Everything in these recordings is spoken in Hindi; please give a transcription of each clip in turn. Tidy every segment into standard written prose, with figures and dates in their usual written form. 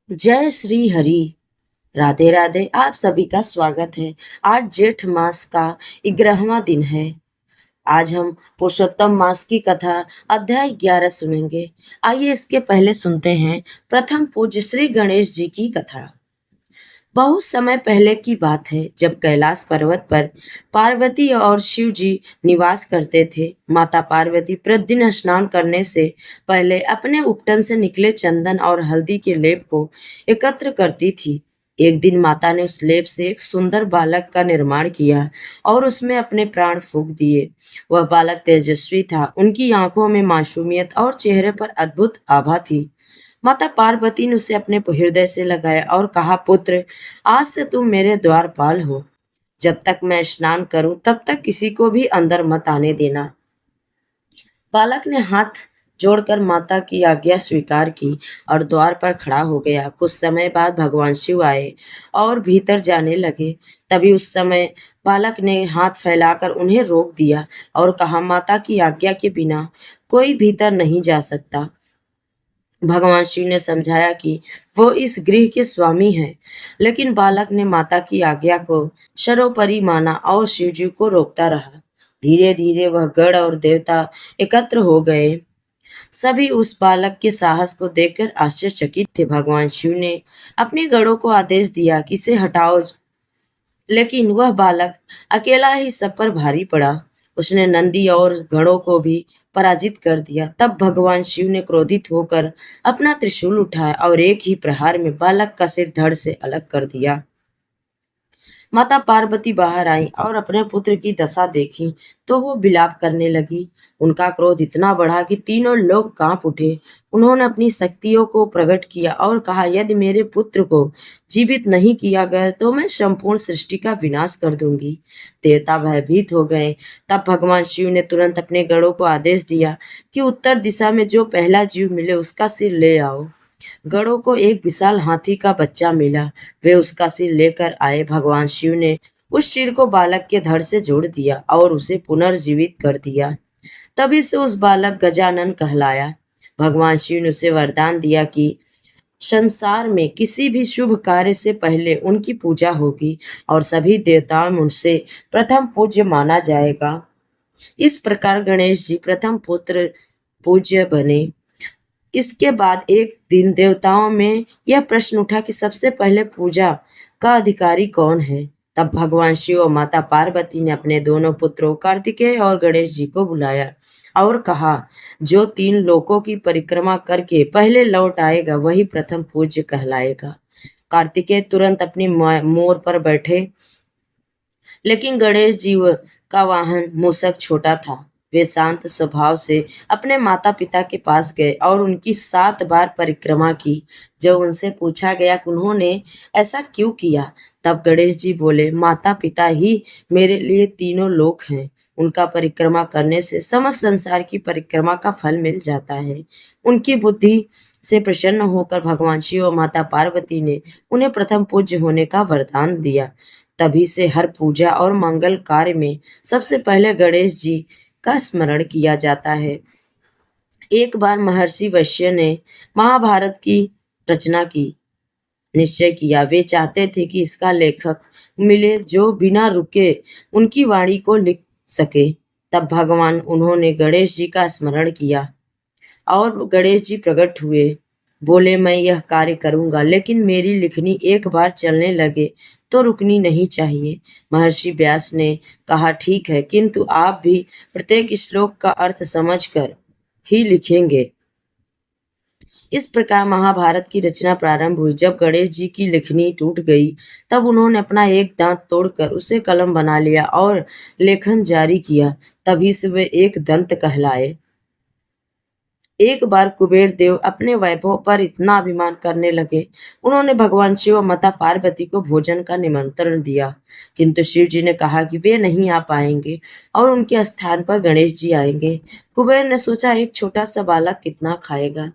जय श्री हरि। राधे राधे। आप सभी का स्वागत है। आज जेठ मास का 11वां दिन है। आज हम पुरुषोत्तम मास की कथा अध्याय 11 सुनेंगे। आइए इसके पहले सुनते हैं प्रथम पूज्य श्री गणेश जी की कथा। बहुत समय पहले की बात है, जब कैलाश पर्वत पर पार्वती और शिव जी निवास करते थे। माता पार्वती प्रतिदिन स्नान करने से पहले अपने उपटन से निकले चंदन और हल्दी के लेप को एकत्र करती थी। एक दिन माता ने उस लेप से एक सुंदर बालक का निर्माण किया और उसमें अपने प्राण फूंक दिए। वह बालक तेजस्वी था, उनकी आंखों में मासूमियत और चेहरे पर अद्भुत आभा थी। माता पार्वती ने उसे अपने हृदय से लगाया और कहा, पुत्र, आज से तुम मेरे द्वारपाल हो। जब तक मैं स्नान करूं तब तक किसी को भी अंदर मत आने देना। बालक ने हाथ जोड़कर माता की आज्ञा स्वीकार की और द्वार पर खड़ा हो गया। कुछ समय बाद भगवान शिव आए और भीतर जाने लगे। तभी उस समय बालक ने हाथ फैलाकर उन्हें रोक दिया और कहा, माता की आज्ञा के बिना कोई भीतर नहीं जा सकता। भगवान शिव ने समझाया कि वो इस गृह के स्वामी हैं, लेकिन बालक ने माता की आज्ञा को सर्वोपरि माना और शिव जी को रोकता रहा। धीरे धीरे वह गण और देवता एकत्र हो गए। सभी उस बालक के साहस को देखकर आश्चर्यचकित थे। भगवान शिव ने अपने गणों को आदेश दिया कि इसे हटाओ, लेकिन वह बालक अकेला ही सब पर भारी पड़ा। उसने नंदी और गणों को भी पराजित कर दिया। तब भगवान शिव ने क्रोधित होकर अपना त्रिशूल उठाया और एक ही प्रहार में बालक का सिर धड़ से अलग कर दिया। माता पार्वती बाहर आई और अपने पुत्र की दशा देखी तो वो विलाप करने लगी। उनका क्रोध इतना बढ़ा कि तीनों लोग कांप उठे। उन्होंने अपनी शक्तियों को प्रकट किया और कहा, यदि मेरे पुत्र को जीवित नहीं किया गया तो मैं संपूर्ण सृष्टि का विनाश कर दूंगी। देवता भयभीत हो गए। तब भगवान शिव ने तुरंत अपने गणों को आदेश दिया कि उत्तर दिशा में जो पहला जीव मिले उसका सिर ले आओ। गणों को एक विशाल हाथी का बच्चा मिला। वे उसका सिर लेकर आए। भगवान शिव ने उस सिर को बालक के धड़ से जोड़ दिया और उसे पुनर्जीवित कर दिया। तभी से उस बालक गजानन कहलाया। भगवान शिव ने उसे वरदान दिया कि संसार में किसी भी शुभ कार्य से पहले उनकी पूजा होगी और सभी देवताओं में उनसे प्रथम पूज्य माना जाएगा। इस प्रकार गणेश जी प्रथम पुत्र पूज्य बने। इसके बाद एक दिन देवताओं में यह प्रश्न उठा कि सबसे पहले पूजा का अधिकारी कौन है। तब भगवान शिव और माता पार्वती ने अपने दोनों पुत्रों कार्तिकेय और गणेश जी को बुलाया और कहा, जो 3 लोकों की परिक्रमा करके पहले लौट आएगा वही प्रथम पूज्य कहलाएगा। कार्तिकेय तुरंत अपनी मोर पर बैठे, लेकिन गणेश जी का वाहन मूषक छोटा था। वे शांत स्वभाव से अपने माता पिता के पास गए और उनकी 7 बार परिक्रमा की। जब उनसे पूछा गया कि उन्होंने ऐसा क्यों किया, तब गणेश जी बोले, माता पिता ही मेरे लिए तीनों लोक हैं। उनका परिक्रमा करने से समस्त संसार की परिक्रमा का फल मिल जाता है। उनकी बुद्धि से प्रसन्न होकर भगवान शिव और माता पार्वती ने उन्हें प्रथम पूज्य होने का वरदान दिया। तभी से हर पूजा और मंगल कार्य में सबसे पहले गणेश जी का स्मरण किया जाता है। एक बार महर्षि वैश्य ने महाभारत की रचना की निश्चय किया। वे चाहते थे कि इसका लेखक मिले जो बिना रुके उनकी वाणी को लिख सके। तब भगवान उन्होंने गणेश जी का स्मरण किया और गणेश जी प्रकट हुए। बोले, मैं यह कार्य करूंगा, लेकिन मेरी लिखनी एक बार चलने लगे तो रुकनी नहीं चाहिए। महर्षि व्यास ने कहा, ठीक है, किंतु आप भी प्रत्येक श्लोक का अर्थ समझकर ही लिखेंगे। इस प्रकार महाभारत की रचना प्रारंभ हुई। जब गणेश जी की लिखनी टूट गई तब उन्होंने अपना एक दांत तोड़कर उसे कलम बना लिया और लेखन जारी किया। तभी से वे एक दंत कहलाए। एक बार कुबेर देव अपने वैभव पर इतना अभिमान करने लगे। उन्होंने भगवान शिव और माता पार्वती को भोजन का निमंत्रण दिया, किंतु शिव जी ने कहा कि वे नहीं आ पाएंगे और उनके स्थान पर गणेश जी आएंगे। कुबेर ने सोचा, एक छोटा सा बालक कितना खाएगा।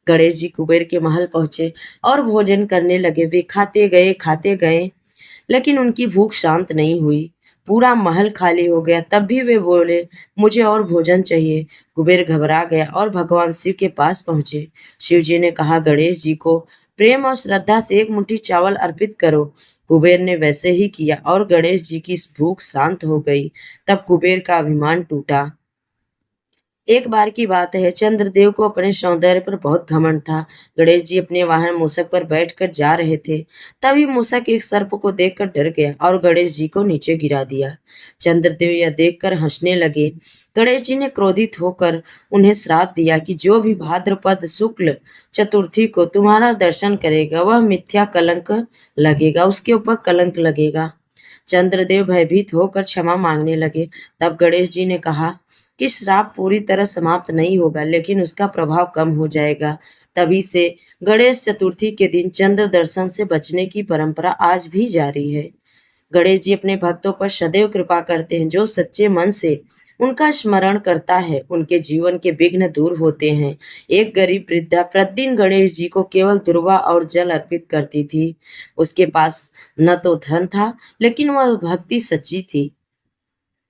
गणेश जी कुबेर के महल पहुंचे और भोजन करने लगे। वे खाते गए, लेकिन उनकी भूख शांत नहीं हुई। पूरा महल खाली हो गया। तब भी वे बोले, मुझे और भोजन चाहिए। कुबेर घबरा गया और भगवान शिव के पास पहुंचे। शिव जी ने कहा, गणेश जी को प्रेम और श्रद्धा से एक मुट्ठी चावल अर्पित करो। कुबेर ने वैसे ही किया और गणेश जी की भूख शांत हो गई। तब कुबेर का अभिमान टूटा। एक बार की बात है, चंद्रदेव को अपने सौंदर्य पर बहुत घमंड था। गणेश जी अपने वाहन मूषक पर बैठकर जा रहे थे। तभी मूषक एक सर्प को देखकर डर गया और गणेश जी को नीचे गिरा दिया। चंद्रदेव यह देखकर हंसने लगे। गणेश जी ने क्रोधित होकर उन्हें श्राप दिया कि जो भी भाद्रपद शुक्ल चतुर्थी को तुम्हारा दर्शन करेगा वह मिथ्या कलंक लगेगा, उसके ऊपर कलंक लगेगा। चंद्रदेव भयभीत होकर क्षमा मांगने लगे। तब गणेश जी ने कहा कि श्राप पूरी तरह समाप्त नहीं होगा, लेकिन उसका प्रभाव कम हो जाएगा। तभी से गणेश चतुर्थी के दिन चंद्र दर्शन से बचने की परंपरा आज भी जारी है। गणेश जी अपने भक्तों पर सदैव कृपा करते हैं। जो सच्चे मन से उनका स्मरण करता है उनके जीवन के विघ्न दूर होते हैं। एक गरीब वृद्धा प्रतिदिन गणेश जी को केवल दुर्वा और जल अर्पित करती थी। उसके पास न तो धन था, लेकिन वह भक्ति सच्ची थी।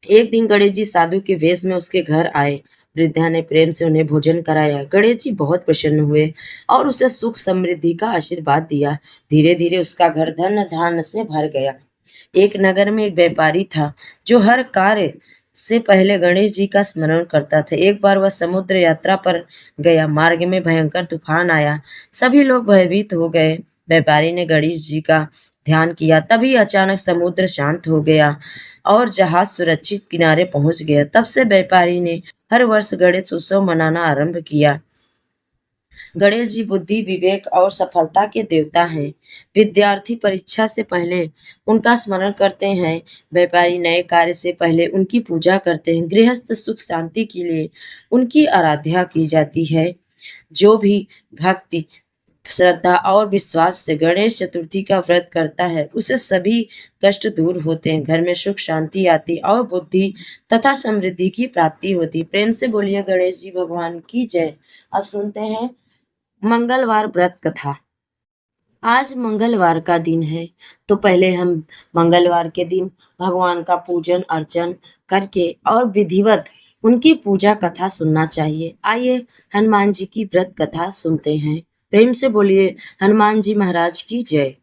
एक दिन गणेश जी साधु के वेश में उसके घर आए। वृद्धा ने प्रेम से उन्हें भोजन कराया। गणेश जी बहुत प्रसन्न हुए और उसे सुख समृद्धि का आशीर्वाद दिया। धीरे धीरे उसका घर धन धान्य से भर गया। एक नगर में एक व्यापारी था जो हर कार्य से पहले गणेश जी का स्मरण करता था। एक बार वह समुद्र यात्रा पर गया। मार्ग में भयंकर तूफान आया। सभी लोग भयभीत हो गए। व्यापारी ने गणेश जी का ध्यान किया। तभी अचानक समुद्र शांत हो गया और जहाज सुरक्षित किनारे पहुंच गया। तब से व्यापारी ने हर वर्ष गणेश उत्सव मनाना आरंभ किया। गणेश जी बुद्धि, विवेक और सफलता के देवता हैं। विद्यार्थी परीक्षा से पहले उनका स्मरण करते हैं। व्यापारी नए कार्य से पहले उनकी पूजा करते हैं। गृहस्थ सुख शांति के लिए उनकी आराधना की जाती है। जो भी भक्ति, श्रद्धा और विश्वास से गणेश चतुर्थी का व्रत करता है उसे सभी कष्ट दूर होते हैं। घर में सुख शांति आती और बुद्धि तथा समृद्धि की प्राप्ति होती। प्रेम से बोलिए गणेश जी भगवान की जय। अब सुनते हैं मंगलवार व्रत कथा। आज मंगलवार का दिन है, तो पहले हम मंगलवार के दिन भगवान का पूजन अर्चन करके और विधिवत उनकी पूजा कथा सुनना चाहिए। आइए हनुमान जी की व्रत कथा सुनते हैं। प्रेम से बोलिए हनुमान जी महाराज की जय।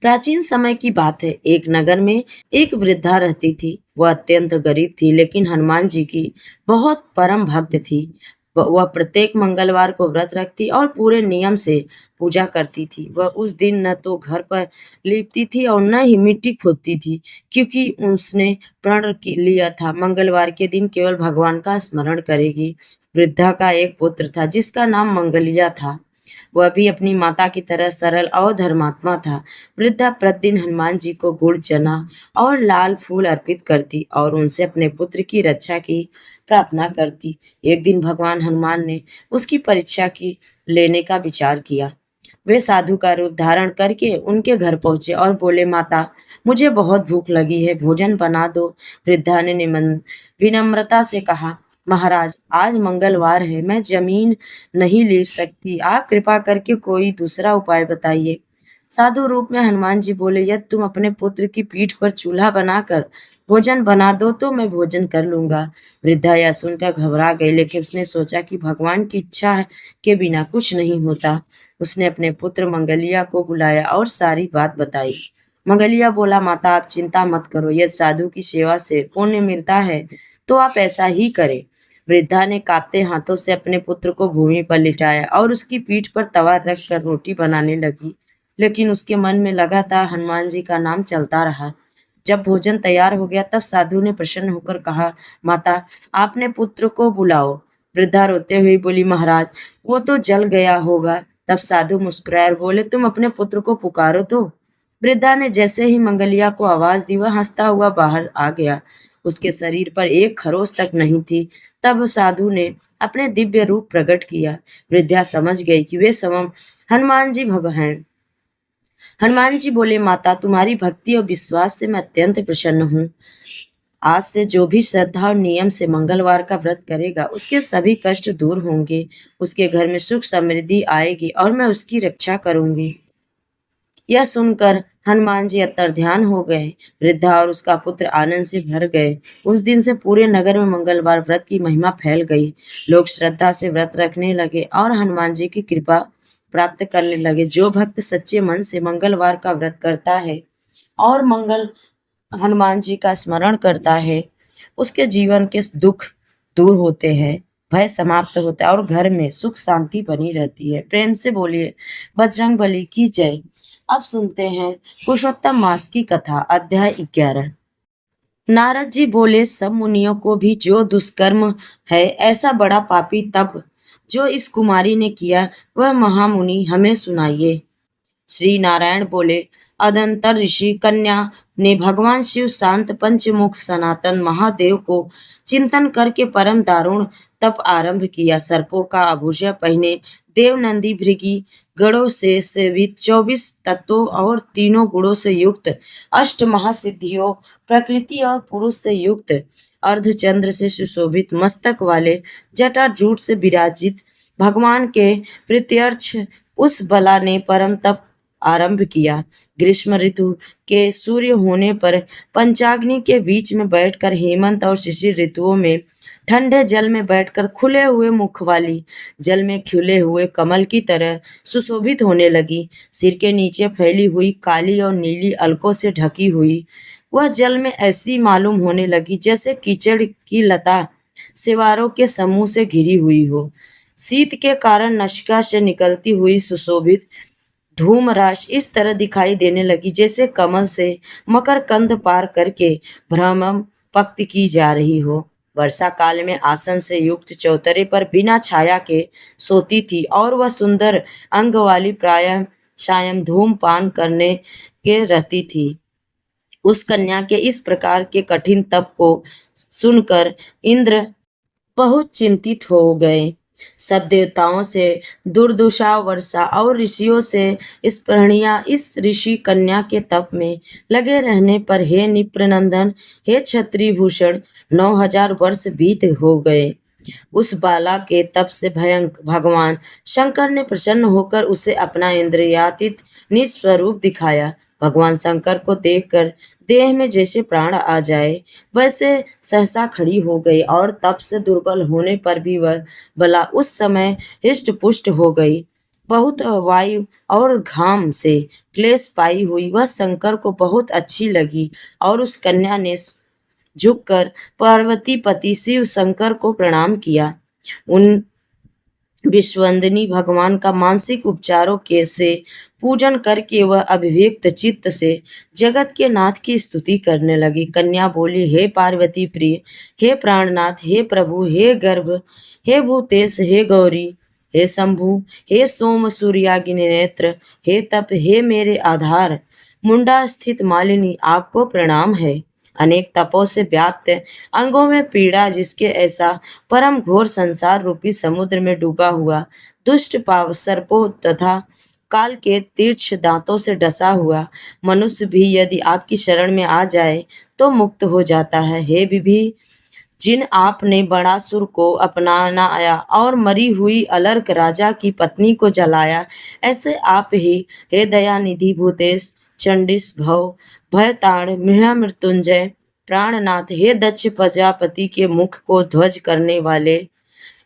प्राचीन समय की बात है। एक नगर में एक वृद्धा रहती थी। वह अत्यंत गरीब थी, लेकिन हनुमान जी की बहुत परम भक्त थी। वह प्रत्येक मंगलवार को व्रत रखती और पूरे नियम से पूजा करती थी। वह उस दिन न तो घर पर लीपती थी और न ही मिट्टी खोदती थी, क्योंकि उसने प्रण लिया था मंगलवार के दिन केवल भगवान का स्मरण करेगी। वृद्धा का एक पुत्र था जिसका नाम मंगलिया था। वह भी अपनी माता की तरह सरल और धर्मात्मा था। वृद्धा प्रतिदिन हनुमान जी को गुड़, चना और लाल फूल अर्पित करती और उनसे अपने पुत्र की रक्षा की प्रार्थना करती। एक दिन भगवान हनुमान ने उसकी परीक्षा की लेने का विचार किया। वे साधु का रूप धारण करके उनके घर पहुंचे और बोले, माता, मुझे बहुत भूख लगी है, भोजन बना दो। वृद्धा ने विनम्रता से कहा, महाराज, आज मंगलवार है, मैं जमीन नहीं लीप सकती। आप कृपा करके कोई दूसरा उपाय बताइए। साधु रूप में हनुमान जी बोले, यदि तुम अपने पुत्र की पीठ पर चूल्हा बनाकर भोजन बना दो तो मैं भोजन कर लूंगा। वृद्धा यह सुनकर घबरा गई, लेकिन उसने सोचा कि भगवान की इच्छा के बिना कुछ नहीं होता। उसने अपने पुत्र मंगलिया को बुलाया और सारी बात बताई। मंगलिया बोला, माता, आप चिंता मत करो। यदि साधु की सेवा से पुण्य मिलता है तो आप ऐसा ही करें। वृद्धा ने कांपते हाथों से अपने पुत्र को भूमि पर लिटाया और उसकी पीठ पर तवा रखकर रोटी बनाने लगी, लेकिन उसके मन में लगातार हनुमान जी का नाम चलता रहा। जब भोजन तैयार हो गया तब साधु ने प्रसन्न होकर कहा, माता, आपने पुत्र को बुलाओ। वृद्धा रोते हुए बोली, महाराज, वो तो जल गया होगा। तब साधु मुस्कुराए और बोले, तुम अपने पुत्र को पुकारो तो। वृद्धा ने जैसे ही मंगलिया को आवाज दी वह हंसता हुआ बाहर आ गया। उसके शरीर पर एक खरोच तक नहीं थी। तब साधु ने अपने दिव्य रूप प्रकट किया। वृद्धा समझ गई कि वे स्वयं हनुमान जी भगवान हैं। हनुमान जी बोले, माता, तुम्हारी भक्ति और विश्वास से मैं अत्यंत प्रसन्न हूँ। आज से जो भी श्रद्धा और नियम से मंगलवार का व्रत करेगा उसके सभी कष्ट दूर होंगे, उसके घर में सुख समृद्धि आएगी और मैं उसकी रक्षा करूंगी। यह सुनकर हनुमान जी अंतर्ध्यान हो गए। वृद्धा और उसका पुत्र आनंद से भर गए। उस दिन से पूरे नगर में मंगलवार व्रत की महिमा फैल गई। लोग श्रद्धा से व्रत रखने लगे और हनुमान जी की कृपा प्राप्त करने लगे। जो भक्त सच्चे मन से मंगलवार का व्रत करता है और मंगल हनुमान जी का स्मरण करता है, उसके जीवन के दुख दूर होते हैं, भय समाप्त होता है और घर में सुख शांति बनी रहती है। प्रेम से बोलिए बजरंग बली की जय। अब सुनते हैं पुरुषोत्तम मास की कथा, अध्याय 11। नारद जी बोले, सब मुनियों को भी जो दुष्कर्म है ऐसा बड़ा पापी तप जो इस कुमारी ने किया, वह महामुनि हमें सुनाइए। श्री नारायण बोले, अदंतर ऋषि कन्या ने भगवान शिव शांत पंचमुख सनातन महादेव को चिंतन करके परम दारुण तप आरंभ किया। सर्पों का आभूषण पहने, देवनंदी भृगी गणों से सेवित, 24 तत्वों और तीनों गुणों से युक्त, अष्ट महासिद्धियों, प्रकृति और पुरुष से युक्त, अर्धचंद्र से सुशोभित, मस्तक वाले, जटाजूट से विराजित भगवान के प्रत्यर्थ उस बला ने परम तप आरंभ किया। ग्रीष्म ऋतु के सूर्य होने पर पंचाग्नि के बीच में बैठकर, हेमंत और शिशिर ऋतुओं में ठंडे जल में बैठकर खुले हुए मुख वाली, जल में खिले हुए कमल की तरह सुशोभित होने लगी। सिर के नीचे फैली हुई काली और नीली अलकों से ढकी हुई वह जल में ऐसी मालूम होने लगी जैसे कीचड़ की लता सिवारों के समूह से घिरी हुई हो। शीत के कारण नशिका से निकलती हुई सुशोभित धूम राशि इस तरह दिखाई देने लगी जैसे कमल से मकर कंद पार करके भ्रमण पक्त की जा रही हो। वर्षा काल में आसन से युक्त चौतरे पर बिना छाया के सोती थी और वह सुंदर अंग वाली प्रायः सायं धूमपान करने के रहती थी। उस कन्या के इस प्रकार के कठिन तप को सुनकर इंद्र बहुत चिंतित हो गए। सब देवताओं से दुर्दुषा वर्षा और ऋषियों से स्पृहणीया इस ऋषि कन्या के तप में लगे रहने पर, हे निप्रनंदन, हे क्षत्रिय भूषण, 9000 वर्ष बीत हो गए। उस बाला के तप से भगवान शंकर ने प्रसन्न होकर उसे अपना इंद्रियातीत निज स्वरूप दिखाया। भगवान शंकर को देखकर देह में जैसे प्राण आ जाए वैसे सहसा खड़ी हो गई और तप से दुर्बल होने पर भी वह बला उस समय हृष्ट पुष्ट हो गई। बहुत वायु और घाम से क्लेश पाई हुई वह शंकर को बहुत अच्छी लगी और उस कन्या ने झुककर पार्वती पति शिव शंकर को प्रणाम किया। उन विश्ववंदनी भगवान का मानसिक उपचारों के से पूजन करके वह अभिव्यक्त चित्त से जगत के नाथ की स्तुति करने लगी। कन्या बोली, हे पार्वती प्रिय, हे प्राणनाथ, हे प्रभु, हे गर्भ, हे भूतेश, हे गौरी, हे शंभु, हे सोम सूर्याग्नि नेत्र, हे तप, हे मेरे आधार, मुंडा स्थित मालिनी, आपको प्रणाम है। अनेक तपों से व्याप्त अंगों में पीड़ा, जिसके ऐसा परम घोर संसार रूपी समुद्र में डूबा हुआ, दुष्ट पाव सर्पों तथा काल के तीक्ष्ण दांतों से डसा हुआ मनुष्य भी यदि आपकी शरण में आ जाए तो मुक्त हो जाता है। हे विभि, जिन आपने बड़ासुर को अपनाना आया और मरी हुई अलर्क राजा की पत्नी को जलाया, ऐसे आप ही हे दयानिधि भूतेश, चंडिस भव भयताण मृत्युंजय प्राणनाथ, हे दक्ष प्रजापति के मुख को ध्वज करने वाले,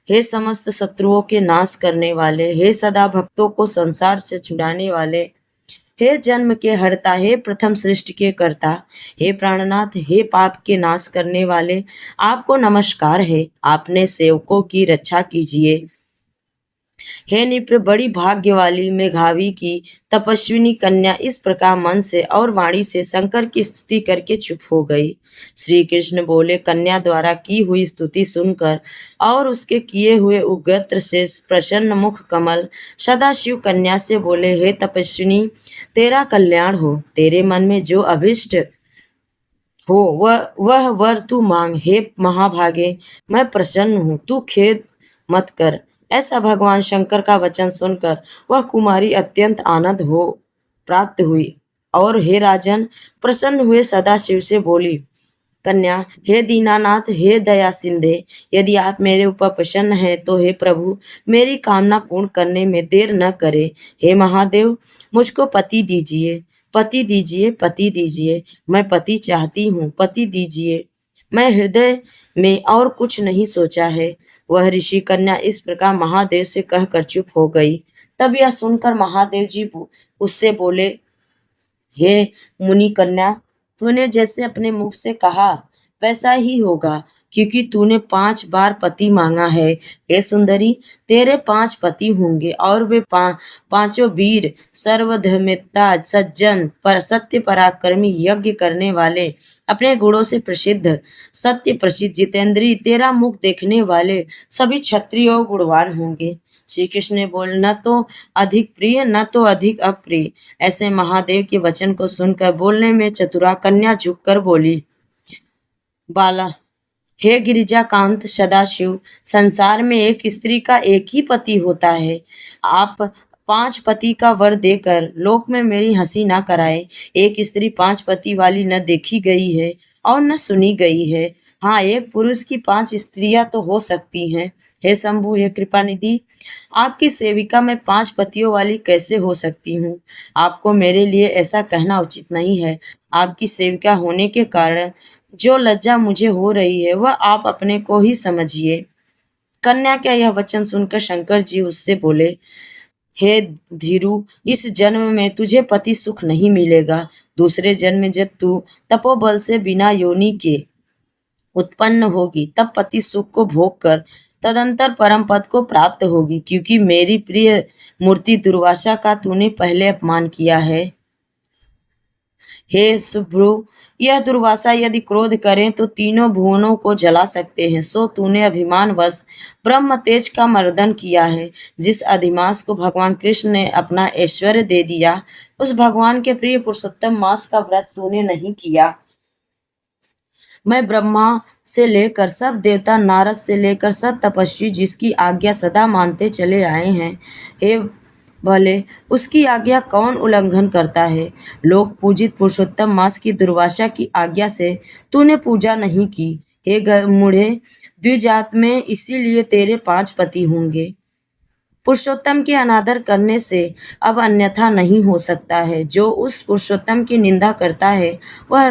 हे समस्त शत्रुओं के नाश करने वाले, हे सदा भक्तों को संसार से छुड़ाने वाले, हे जन्म के हरता, हे प्रथम सृष्टि के कर्ता, हे प्राणनाथ, हे पाप के नाश करने वाले, आपको नमस्कार है। आपने सेवकों की रक्षा कीजिए। हे निप्र, बड़ी भाग्य वाली मेघावी की तपस्विनी कन्या इस प्रकार मन से और वाणी से शंकर की स्तुति करके चुप हो गई। श्री कृष्ण बोले, कन्या द्वारा की हुई स्तुति सुनकर और उसके किए हुए उग्र से प्रसन्न मुख कमल सदाशिव कन्या से बोले, हे तपस्विनी, तेरा कल्याण हो। तेरे मन में जो अभिष्ट हो वह वर तू मांग। हे महाभागे, मैं प्रसन्न हूँ, तू खेद मत कर। ऐसा भगवान शंकर का वचन सुनकर वह कुमारी अत्यंत आनंद हो प्राप्त हुई और हे राजन, प्रसन्न हुए सदाशिव से बोली, कन्या, हे दीनानाथ, हे दया सिंधे, यदि आप मेरे ऊपर प्रसन्न हैं तो हे प्रभु, मेरी कामना पूर्ण करने में देर न करे। हे महादेव, मुझको पति दीजिए, पति दीजिए, पति दीजिए। मैं पति चाहती हूँ, पति दीजिए। मैं हृदय में और कुछ नहीं सोचा है। वह ऋषि कन्या इस प्रकार महादेव से कहकर चुप हो गई। तब यह सुनकर महादेव जी उससे बोले, हे मुनि कन्या, तूने जैसे अपने मुख से कहा वैसा ही होगा, क्योंकि तूने 5 बार पति मांगा है। हे सुंदरी, तेरे 5 पति होंगे और वे पांचों वीर, सर्वधर्मिता, सज्जन, पर सत्य पराक्रमी, यज्ञ करने वाले, अपने गुणों से प्रसिद्ध, सत्य प्रसिद्ध, जितेंद्री, तेरा मुख देखने वाले, सभी क्षत्रिय और गुणवान होंगे। श्री कृष्ण ने बोल, न तो अधिक प्रिय न तो अधिक अप्रिय। ऐसे महादेव के वचन को सुनकर बोलने में चतुरा कन्या झुककर बोली, बाला, हे गिरिजाकांत सदाशिव, संसार में एक स्त्री का एक ही पति होता है। आप 5 पति का वर देकर लोक में मेरी हंसी ना कराए। एक स्त्री 5 पति वाली न देखी गई है और न सुनी गई है। हाँ, एक पुरुष की 5 स्त्रियां तो हो सकती हैं। हे शंभु, हे कृपानिधि, आपकी सेविका मैं 5 पतियों वाली कैसे हो सकती हूँ? आपको मेरे लिए ऐसा कहना उचित नहीं है। आपकी सेविका होने के कारण जो लज्जा मुझे हो रही है वह आप अपने को ही समझिए। कन्या का यह वचन सुनकर शंकर जी उससे बोले, हे धीरू, इस जन्म में तुझे पति सुख नहीं मिलेगा। दूसरे जन्म में जब तू तपोबल से बिना योनि के उत्पन्न होगी तब पति सुख को भोग कर तदंतर परम पद को प्राप्त होगी, क्योंकि मेरी प्रिय मूर्ति दुर्वासा का तूने पहले अपमान किया है। हे शुभ्रु, यह दुर्वासा यदि क्रोध करें तो तीनों भुवनों को जला सकते हैं। सो तूने अभिमानवश ब्रह्म तेज का मर्दन किया है। जिस अधिमास को भगवान कृष्ण ने अपना ऐश्वर्य दे दिया, उस भगवान के प्रिय पुरुषोत्तम मास का व्रत तूने नहीं किया। मैं ब्रह्मा से लेकर सब देवता, नारद से लेकर सब तपस्वी जिसकी आज्ञा सदा मानते चले आए हैं, हे भले उसकी आज्ञा कौन उल्लंघन करता है? लोक पूजित पुरुषोत्तम मास की दुर्वासा की आज्ञा से तूने पूजा नहीं की। हे मूढ़े, द्विजात में इसीलिए तेरे 5 पति होंगे। पुरुषोत्तम के अनादर करने से अब अन्यथा नहीं हो सकता है। जो उस पुरुषोत्तम की निंदा करता है वह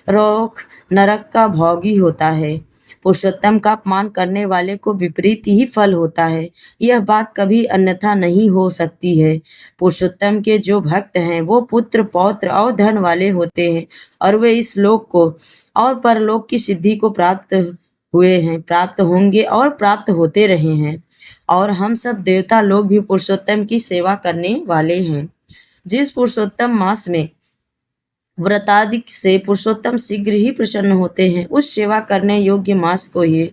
रोक नरक का भोगी होता है। पुरुषोत्तम का अपमान करने वाले को विपरीत ही फल होता है। यह बात कभी अन्यथा नहीं हो सकती है। पुरुषोत्तम के जो भक्त हैं वो पुत्र, पौत्र और धन वाले होते हैं और वे इस लोक को और परलोक की सिद्धि को प्राप्त हुए हैं, प्राप्त होंगे और प्राप्त होते रहे हैं। और हम सब देवता लोग भी पुरुषोत्तम की सेवा करने वाले हैं। जिस पुरुषोत्तम मास में व्रतादि से पुरुषोत्तम शीघ्र ही प्रसन्न होते हैं, उस सेवा करने योग्य मास को ही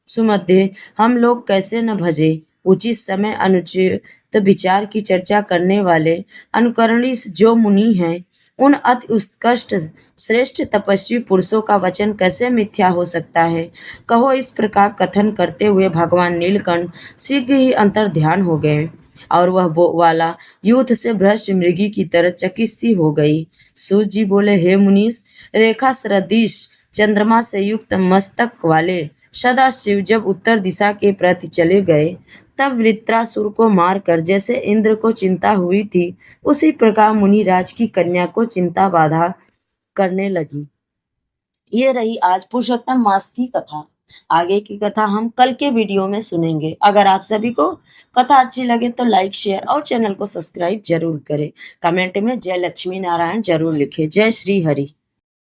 सुमध्य हम लोग कैसे न भजे। उचित समय अनुचित विचार की चर्चा करने वाले अनुकरणीय जो मुनि हैं, उन अति उत्कृष्ट श्रेष्ठ तपस्वी पुरुषों का वचन कैसे मिथ्या हो सकता है? कहो, इस प्रकार कथन करते हुए भगवान नीलकंठ शीघ्र ही अंतर ध्यान हो गए और वह वाला युद्ध से भ्रष्ट मृगी की तरह चकित सी हो गई। सूर्य जी बोले, हे मुनीश, रेखा सदृश चंद्रमा से युक्त मस्तक वाले सदाशिव जब उत्तर दिशा के प्रति चले गए, तब वृत्रासुर को मारकर जैसे इंद्र को चिंता हुई थी, उसी प्रकार मुनिराज की कन्या को चिंता बाधा करने लगी। ये रही आज पुरुषोत्तम मास की कथा। आगे की कथा हम कल के वीडियो में सुनेंगे। अगर आप सभी को कथा अच्छी लगे तो लाइक, शेयर और चैनल को सब्सक्राइब जरूर करें। कमेंट में जय लक्ष्मी नारायण जरूर लिखें। जय श्री हरि।